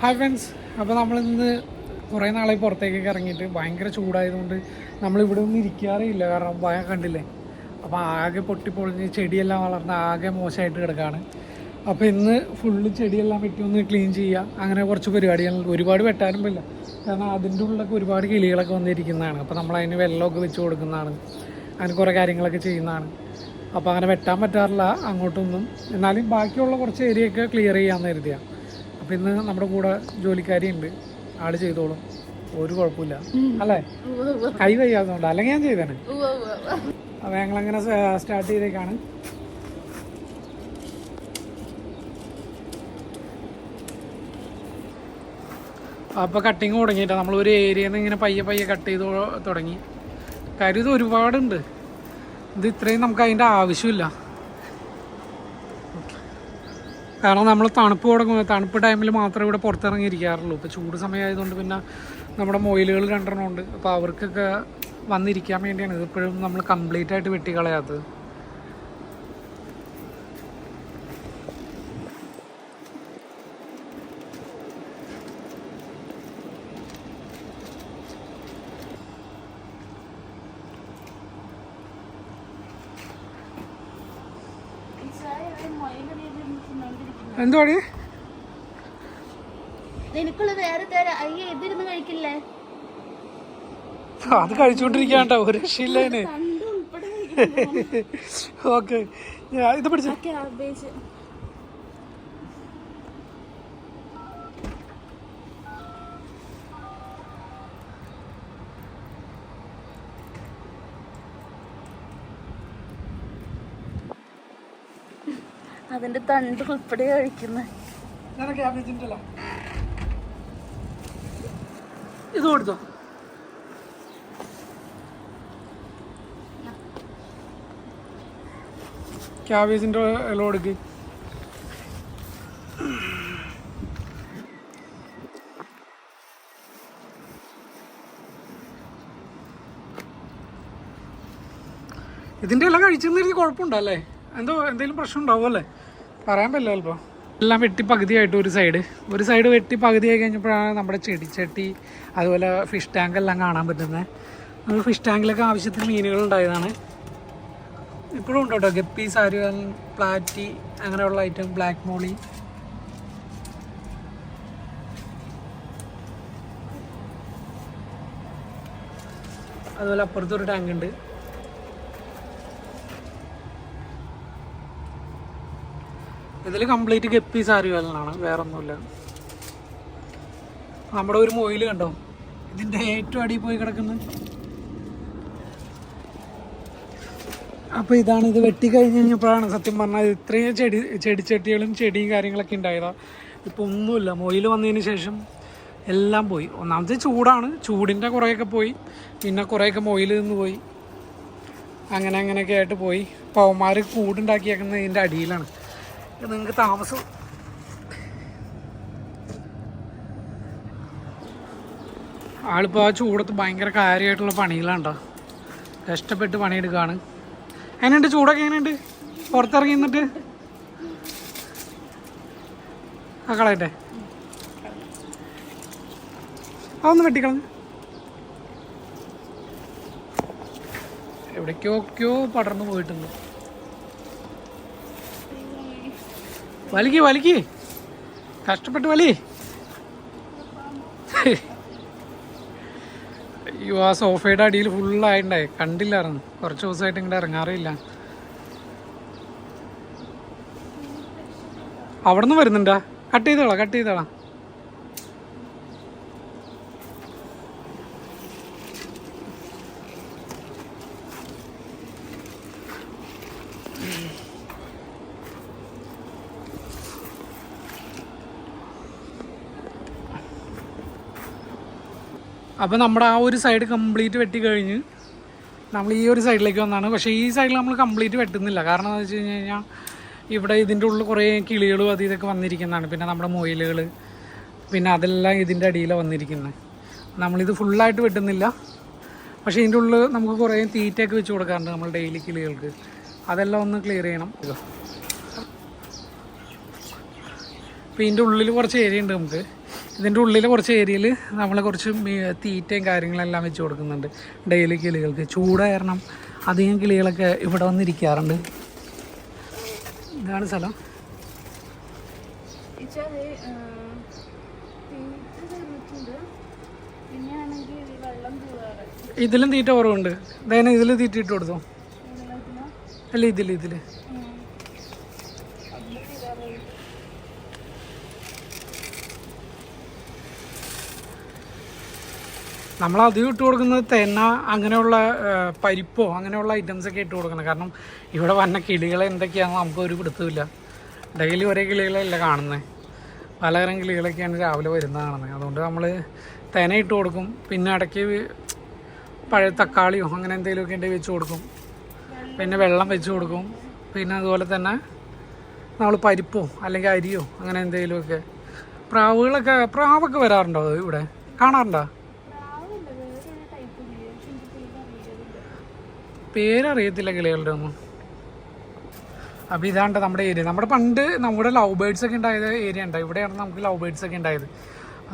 Hi friends, അപ്പോൾ നമ്മളിന്ന് കുറേ നാളായി പുറത്തേക്കൊക്കെ ഇറങ്ങിയിട്ട് ഭയങ്കര ചൂടായതുകൊണ്ട് നമ്മളിവിടെ ഒന്നും ഇരിക്കാറേ ഇല്ല. കാരണം ഭയം കണ്ടില്ലേ, അപ്പോൾ ആകെ പൊട്ടിപ്പൊളിഞ്ഞ് ചെടിയെല്ലാം വളർന്ന് ആകെ മോശമായിട്ട് കിടക്കുകയാണ്. അപ്പോൾ ഇന്ന് ഫുള്ള് ചെടിയെല്ലാം വെട്ടി ഒന്ന് ക്ലീൻ ചെയ്യുക, അങ്ങനെ കുറച്ച് പരിപാടികൾ. ഒരുപാട് വെട്ടാനും പറ്റില്ല, കാരണം അതിൻ്റെ ഉള്ളിലൊക്കെ ഒരുപാട് കിളികളൊക്കെ വന്നിരിക്കുന്നതാണ്. അപ്പോൾ നമ്മളതിന് വെള്ളമൊക്കെ വെച്ച് കൊടുക്കുന്നതാണ്, അങ്ങനെ കുറേ കാര്യങ്ങളൊക്കെ ചെയ്യുന്നതാണ്. അപ്പോൾ അങ്ങനെ വെട്ടാൻ പറ്റാറില്ല അങ്ങോട്ടൊന്നും, എന്നാലും ബാക്കിയുള്ള കുറച്ച് ഏരിയയൊക്കെ ക്ലിയർ ചെയ്യാമെന്ന് കരുതിയാണ്. അപ്പം ഇന്ന് നമ്മുടെ കൂടെ ജോലിക്കാരി ഉണ്ട്, ആള് ചെയ്തോളും, ഒരു കുഴപ്പമില്ല അല്ലേ? കൈ വയ്യാത്തതുകൊണ്ട്, അല്ലെങ്കിൽ ഞാൻ ചെയ്തേനെ. അപ്പം ഞങ്ങളങ്ങനെ സ്റ്റാർട്ട് ചെയ്തേക്കാണ്. അപ്പോൾ കട്ടിങ് തുടങ്ങിയിട്ടാണ് നമ്മൾ ഒരു ഏരിയയിൽ നിന്ന് ഇങ്ങനെ പയ്യെ പയ്യെ കട്ട് ചെയ്ത് തുടങ്ങി. കാര്യം ഇത് ഒരുപാടുണ്ട്, ഇത് ഇത്രയും നമുക്ക് അതിൻ്റെ ആവശ്യമില്ല. കാരണം നമ്മൾ തണുപ്പ് ടൈമിൽ മാത്രമേ ഇവിടെ പുറത്തിറങ്ങിയിരിക്കാറുള്ളൂ. ഇപ്പോൾ ചൂട് സമയമായതുകൊണ്ട് പിന്നെ നമ്മുടെ മൊയിലുകൾ 2 ഉണ്ട്. അപ്പോൾ അവർക്കൊക്കെ വന്നിരിക്കാൻ വേണ്ടിയാണ് ഇതിപ്പോഴും നമ്മൾ കംപ്ലീറ്റ് ആയിട്ട് വെട്ടിക്കളയാത്തത്. എന്തുവാടി അത് കഴിച്ചോണ്ടിരിക്കാണ്ട ഒരു രക്ഷയില്ലേന്. ഓക്കെ, ഇത് പിടിച്ച അതിന്റെ തണ്ട് ഉൾപ്പെടെ കഴിക്കുന്നത്. ഇത് കൊടുത്തോ, ക്യാബേജിന്റെ ഇല കൊടുക്ക്. ഇതിന്റെ ഇല കഴിച്ചെന്ന് കുഴപ്പമുണ്ടല്ലേ? എന്തെങ്കിലും പ്രശ്നം ഉണ്ടാവും അല്ലേ? പറയാൻ പറ്റില്ല. ചിലപ്പോൾ എല്ലാം വെട്ടി പകുതിയായിട്ട് ഒരു സൈഡ് വെട്ടി പകുതിയായി കഴിഞ്ഞപ്പോഴാണ് നമ്മുടെ ചെടിച്ചട്ടി അതുപോലെ ഫിഷ് ടാങ്ക് എല്ലാം കാണാൻ പറ്റുന്നത്. നമ്മൾ ഫിഷ് ടാങ്കിലൊക്കെ ആവശ്യത്തിന് മീനുകൾ ഉണ്ടായതാണ്. ഇപ്പോഴും ഉണ്ട് കേട്ടോ, ഗപ്പി, സാരിവൽ, പ്ലാറ്റി, അങ്ങനെയുള്ള ഐറ്റം, ബ്ലാക്ക് മോളി. അതുപോലെ അപ്പുറത്തൊരു ടാങ്ക് ഉണ്ട്. ഇതിൽ കംപ്ലീറ്റ് ഗപ്പി, സാരിവലാണ്, വേറെ ഒന്നുമില്ല. നമ്മുടെ ഒരു മൊയിൽ കണ്ടോ, ഇതിൻ്റെ ഏറ്റവും അടിയിൽ പോയി കിടക്കുന്നത്. അപ്പോൾ ഇതാണ്, ഇത് വെട്ടിക്കഴിഞ്ഞ് കഴിഞ്ഞപ്പോഴാണ് സത്യം പറഞ്ഞാൽ ഇത്രയും ചെടിച്ചട്ടികളും ചെടിയും കാര്യങ്ങളൊക്കെ ഉണ്ടായതാണ്. ഇപ്പോൾ ഒന്നുമില്ല. മൊയിൽ വന്നതിന് ശേഷം എല്ലാം പോയി. ഒന്നാമത്തെ ചൂടാണ്, ചൂടിൻ്റെ കുറേയൊക്കെ പോയി, പിന്നെ കുറേയൊക്കെ മൊയിൽ നിന്ന് പോയി, അങ്ങനെയൊക്കെ ആയിട്ട് പോയി. പവന്മാർ കൂടുണ്ടാക്കിയേക്കുന്നത് ഇതിൻ്റെ അടിയിലാണ്. നിങ്ങൾക്ക് താമസം ആളിപ്പോൾ ആ ചൂടത്ത് ഭയങ്കര കാര്യമായിട്ടുള്ള പണികളാണ്ടോ, കഷ്ടപ്പെട്ട് പണിയെടുക്കുകയാണ്. എങ്ങനെയുണ്ട് ചൂടൊക്കെ? എങ്ങനെയുണ്ട് പുറത്തിറങ്ങി നിന്നിട്ട്? ആ കളയട്ടെ, അതൊന്ന് വെട്ടിക്കളഞ്ഞ്. എവിടേക്കോ പടർന്നു പോയിട്ടുണ്ട്. വലിക്ക്, കഷ്ടപ്പെട്ട് വലി. അയ്യോ, ആ സോഫയുടെ അടിയിൽ ഫുള്ളായിട്ടുണ്ടായി, കണ്ടില്ലായിരുന്നു. കുറച്ച് ദിവസമായിട്ട് ഇങ്ങോട്ട് ഇറങ്ങാറില്ല. അവിടെ നിന്ന് വരുന്നുണ്ടാ? കട്ട് ചെയ്തോളാം. അപ്പോൾ നമ്മുടെ ആ ഒരു സൈഡ് കംപ്ലീറ്റ് വെട്ടി കഴിഞ്ഞ് നമ്മൾ ഈ ഒരു സൈഡിലേക്ക് വന്നതാണ്. പക്ഷേ ഈ സൈഡിൽ നമ്മൾ കംപ്ലീറ്റ് വെട്ടുന്നില്ല. കാരണം എന്താ വെച്ച് കഴിഞ്ഞാൽ ഇവിടെ ഇതിൻ്റെ ഉള്ളിൽ കുറേ കിളികളും ഇതൊക്കെ വന്നിരിക്കുന്നതാണ്. പിന്നെ നമ്മുടെ മൊയിലുകൾ, പിന്നെ അതെല്ലാം ഇതിൻ്റെ അടിയിലാണ് വന്നിരിക്കുന്നത്. നമ്മളിത് ഫുള്ളായിട്ട് വെട്ടുന്നില്ല. പക്ഷേ ഇതിൻ്റെ ഉള്ളിൽ നമുക്ക് കുറേ തീറ്റയൊക്കെ വെച്ച് കൊടുക്കാറുണ്ട് നമ്മൾ ഡെയിലി കിളികൾക്ക്. അതെല്ലാം ഒന്ന് ക്ലിയർ ചെയ്യണം. അപ്പോൾ ഇതിൻ്റെ ഉള്ളിൽ കുറച്ച് ഏരിയ ഉണ്ട് നമുക്ക്. ഇതിൻ്റെ ഉള്ളിൽ കുറച്ച് ഏരിയയിൽ നമ്മൾ കുറച്ച് തീറ്റയും കാര്യങ്ങളെല്ലാം വെച്ച് കൊടുക്കുന്നുണ്ട് ഡെയിലി കിളികൾക്ക്. ചൂട് കാരണം അധികം കിളികളൊക്കെ ഇവിടെ വന്നിരിക്കാറുണ്ട്. ഇതാണ് സ്ഥലം. ഇതിലും തീറ്റ കുറവുണ്ട്. അതായത് ഇതിൽ തീറ്റ ഇട്ട് കൊടുത്തോ? അല്ല ഇതിൽ നമ്മൾ അധികം ഇട്ട് കൊടുക്കുന്നത് തെന്ന അങ്ങനെയുള്ള പരിപ്പോ അങ്ങനെയുള്ള ഐറ്റംസൊക്കെ ഇട്ട് കൊടുക്കണം. കാരണം ഇവിടെ വന്ന കിളികളെ എന്തൊക്കെയാണെന്ന് നമുക്കൊരു പിടുത്തമില്ല. ഡെയിലി ഒരേ കിളികളല്ല കാണുന്നത്, പലതരം കിളികളൊക്കെയാണ് രാവിലെ വരുന്നത് കാണുന്നത്. അതുകൊണ്ട് നമ്മൾ തെന ഇട്ട് കൊടുക്കും. പിന്നെ ഇടയ്ക്ക് പഴയ തക്കാളിയോ അങ്ങനെ എന്തെങ്കിലുമൊക്കെ ഉണ്ടെങ്കിൽ വെച്ച് കൊടുക്കും. പിന്നെ വെള്ളം വെച്ച് കൊടുക്കും. പിന്നെ അതുപോലെ തന്നെ നമ്മൾ പരിപ്പോ അല്ലെങ്കിൽ അരിയോ അങ്ങനെ എന്തെങ്കിലുമൊക്കെ. പ്രാവൊക്കെ വരാറുണ്ടോ ഇവിടെ? കാണാറുണ്ടോ? പേരറിയത്തില്ല കിളികളുടെ ഒന്നും. അപ്പോൾ ഇതാണ്ട് നമ്മുടെ ഏരിയ. നമ്മുടെ പണ്ട് നമ്മുടെ ലവ് ബേഡ്സ് ഒക്കെ ഉണ്ടായത് ഏരിയ ഉണ്ട്. ഇവിടെയാണ് നമുക്ക് ലവ് ബേഡ്സ് ഒക്കെ ഉണ്ടായത്.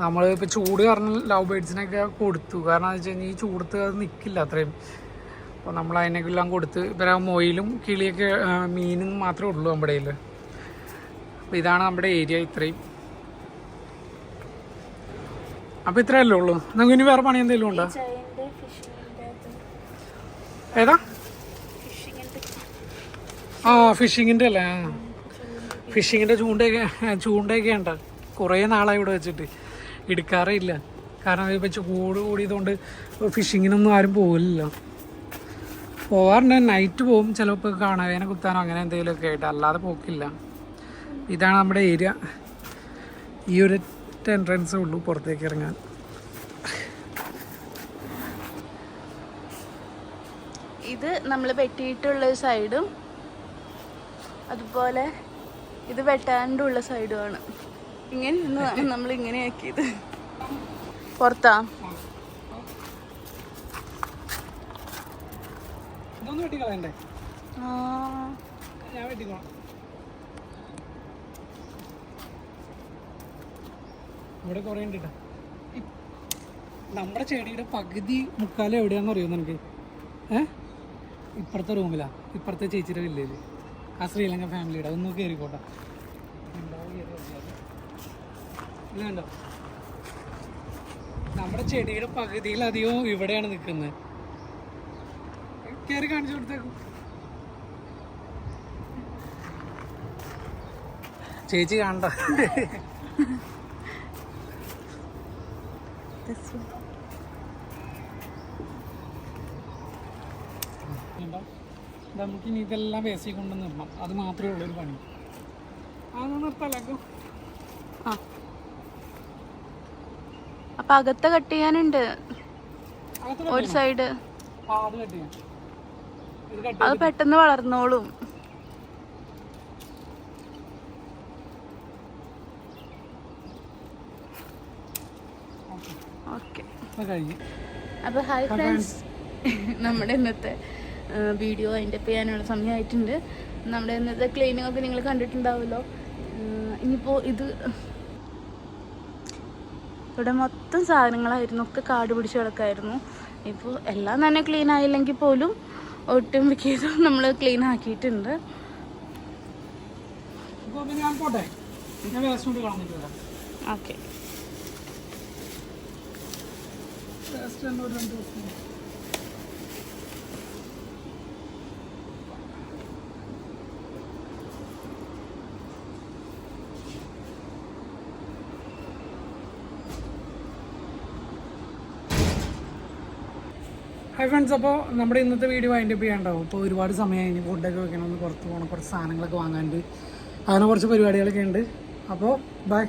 നമ്മൾ ഇപ്പോൾ ചൂട് കാരണം ലവ് ബേഡ്സിനൊക്കെ കൊടുത്തു. കാരണം എന്ന് വെച്ച് കഴിഞ്ഞാൽ ഈ ചൂടത്ത് അത് നിൽക്കില്ല അത്രയും. അപ്പോൾ നമ്മൾ അതിനൊക്കെല്ലാം കൊടുത്ത് ഇവരെ മൊയിലും കിളിയൊക്കെ മീനും മാത്രമേ ഉള്ളൂ നമ്മുടെ കയ്യിൽ. അപ്പോൾ ഇതാണ് നമ്മുടെ ഏരിയ ഇത്രയും. അപ്പോൾ ഇത്രയല്ലേ ഉള്ളൂ. നമുക്ക് ഇനി വേറെ പണി എന്തെങ്കിലും ഉണ്ടോ? ഏതാ? ആ ഫിഷിങ്ങിൻ്റെ അല്ലേ? ഫിഷിങ്ങിൻ്റെ ചൂണ്ടയൊക്കെ ഉണ്ട്. കുറേ നാളായി ഇവിടെ വെച്ചിട്ട് എടുക്കാറേ ഇല്ല. കാരണം ഇപ്പോൾ ചൂട് കൂടിയതുകൊണ്ട് ഫിഷിങ്ങിനൊന്നും ആരും പോകില്ല. പോകാറുണ്ട്, നൈറ്റ് പോകും ചിലപ്പോൾ കാണാവേനെ കുത്താനോ അങ്ങനെ എന്തെങ്കിലുമൊക്കെ ആയിട്ട്, അല്ലാതെ പോക്കില്ല. ഇതാണ് നമ്മുടെ ഏരിയ. ഈ ഒരു എൻട്രൻസേ ഉള്ളൂ പുറത്തേക്ക് ഇറങ്ങാൻ. ഇത് നമ്മൾ വെട്ടിയിട്ടുള്ള സൈഡും അതുപോലെ ഇത് വെട്ടാണ്ടുള്ള സൈഡുമാണ്. ഇങ്ങനെ ഇരുന്നാണ് നമ്മൾ ഇങ്ങനെ ആക്കിയത്. പുറത്താ ഇവിടെ കുറേ ഉണ്ട്. നമ്മുടെ ചെടിയുടെ പകുതി മുക്കാലും എവിടെയാണെന്ന് അറിയുമോ നിനക്ക്? ഇപ്പുറത്തെ റൂമിലാ, ഇപ്പുറത്തെ ചേച്ചിയുടെ വില്ലേജ്, ആ ശ്രീലങ്ക ഫാമിലിയുടെ. അതൊന്നും കയറിക്കോട്ടെ. ഇല്ലണ്ടോ? നമ്മുടെ ചെടിയുടെ പകുതിയിലധികവും ഇവിടെയാണ് നിൽക്കുന്നത്. കയറി കാണിച്ചു കൊടുത്തേക്കും. ചേച്ചി കാണണ്ട. നമുക്ക് ഇനി ഇതെല്ലാം വേസ്റ്റ് കൊണ്ട് നിർമ്മം. അത് മാത്രമേ ഉള്ളൊരു പണി. അതൊന്നും നിർത്താലോ. അപ്പൊ അകത്തെ കട്ട് ചെയ്യാനുണ്ട് ഒരു സൈഡ്. അത് പെട്ടെന്ന് വളർന്നോളും. ഓക്കെ. അപ്പോൾ ഹായ് ഫ്രണ്ട്സ്, നമ്മുടെ ഇന്നത്തെ വീഡിയോ അതിൻ്റെ ചെയ്യാനുള്ള സമയമായിട്ടുണ്ട്. നമ്മുടെ ഇന്നത്തെ ക്ലീനിങ് ഒക്കെ നിങ്ങൾ കണ്ടിട്ടുണ്ടാവുമല്ലോ. ഇനിയിപ്പോൾ ഇവിടെ മൊത്തം സാധനങ്ങളായിരുന്നു, ഒക്കെ കാട് പിടിച്ച് കിടക്കായിരുന്നു. ഇപ്പോൾ എല്ലാം തന്നെ ക്ലീൻ ആയില്ലെങ്കിൽ പോലും ഒട്ടും മിക്കതും നമ്മൾ ക്ലീൻ ആക്കിയിട്ടുണ്ട്. ഓക്കെ. ഹായ് ഫ്രണ്ട്സ്, അപ്പോൾ നമ്മുടെ ഇന്നത്തെ വീഡിയോ അതിൻ്റെ ചെയ്യാണ്ടാവും. അപ്പോൾ ഒരുപാട് സമയം ഇനി ഫുഡൊക്കെ വെക്കണമെന്ന്, പുറത്ത് പോകണം, കുറച്ച് സാധനങ്ങളൊക്കെ വാങ്ങാനുണ്ട്, അങ്ങനെ കുറച്ച് പരിപാടികളൊക്കെ ഉണ്ട്. അപ്പോൾ ബൈ.